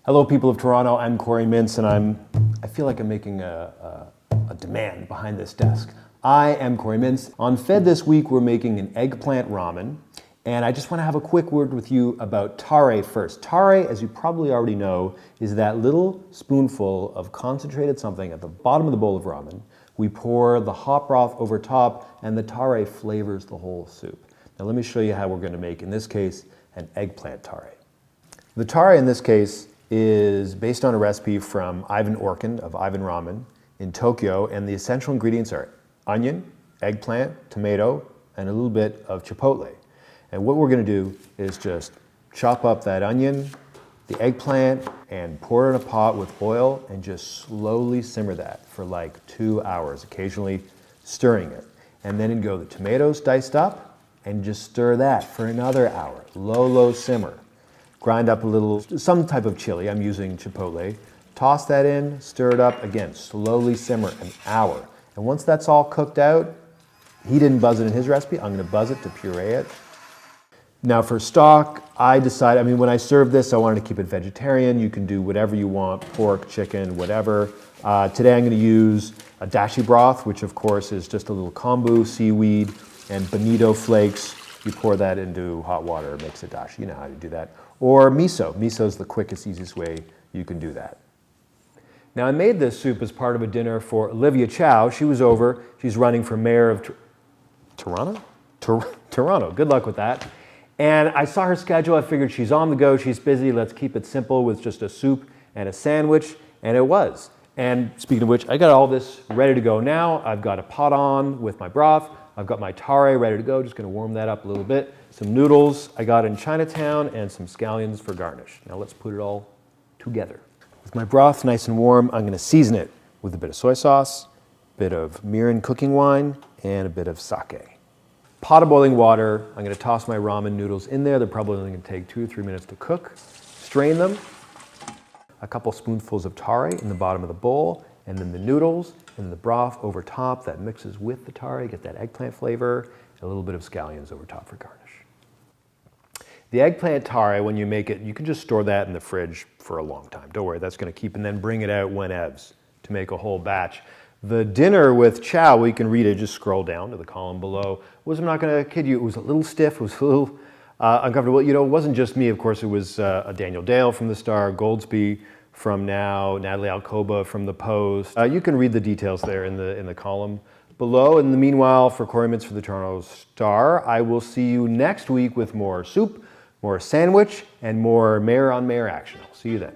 Hello, people of Toronto. I'm Corey Mintz, and I feel like I'm making a demand behind this desk. I am Corey Mintz. On Fed this week, we're making an eggplant ramen, and I just want to have a quick word with you about tare first. Tare, as you probably already know, is that little spoonful of concentrated something at the bottom of the bowl of ramen. We pour the hot broth over top, and the tare flavors the whole soup. Now let me show you how we're going to make, in this case, an eggplant tare. The tare in this case is based on a recipe from Ivan Orkin of Ivan Ramen in Tokyo, and the essential ingredients are onion, eggplant, tomato, and a little bit of chipotle. And what we're going to do is just chop up that onion, the eggplant, and pour it in a pot with oil and just slowly simmer that for like 2 hours, occasionally stirring it. And then go the tomatoes diced up and just stir that for another hour, low simmer. Grind up a little, some type of chili, I'm using chipotle. Toss that in, stir it up, again, slowly simmer an hour. And once that's all cooked out, he didn't buzz it in his recipe, I'm gonna buzz it to puree it. Now for stock, I decided, when I served this, I wanted to keep it vegetarian. You can do whatever you want, pork, chicken, whatever. Today I'm gonna use a dashi broth, which of course is just a little kombu, seaweed, and bonito flakes. You pour that into hot water, it makes a dashi, you know how to do that. Or miso. Miso is the quickest, easiest way you can do that. Now I made this soup as part of a dinner for Olivia Chow. She was over, she's running for mayor of Toronto? Toronto, good luck with that. And I saw her schedule, I figured she's on the go, she's busy, let's keep it simple with just a soup and a sandwich, and it was. And speaking of which, I got all this ready to go now. I've got a pot on with my broth, I've got my tare ready to go, just gonna warm that up a little bit. Some noodles I got in Chinatown and some scallions for garnish. Now let's put it all together. With my broth nice and warm, I'm gonna season it with a bit of soy sauce, a bit of mirin cooking wine, and a bit of sake. Pot of boiling water, I'm gonna toss my ramen noodles in there. They're probably only gonna take 2 or 3 minutes to cook. Strain them. A couple spoonfuls of tare in the bottom of the bowl, and then the noodles and the broth over top that mixes with the tare, get that eggplant flavor, and a little bit of scallions over top for garnish. The eggplant tare, when you make it, you can just store that in the fridge for a long time. Don't worry, that's gonna keep, and then bring it out whenevs to make a whole batch. The dinner with Chow, well, you can read it, just scroll down to the column below. I'm not gonna kid you, it was a little stiff, it was a little uncomfortable. You know, it wasn't just me, of course, it was Daniel Dale from The Star, Goldsby from Now, Natalie Alcoba from The Post. You can read the details there in the column below. In the meanwhile, for Corey Mintz for the Toronto Star, I will see you next week with more soup, more sandwich, and more mayor on mayor action. I'll see you then.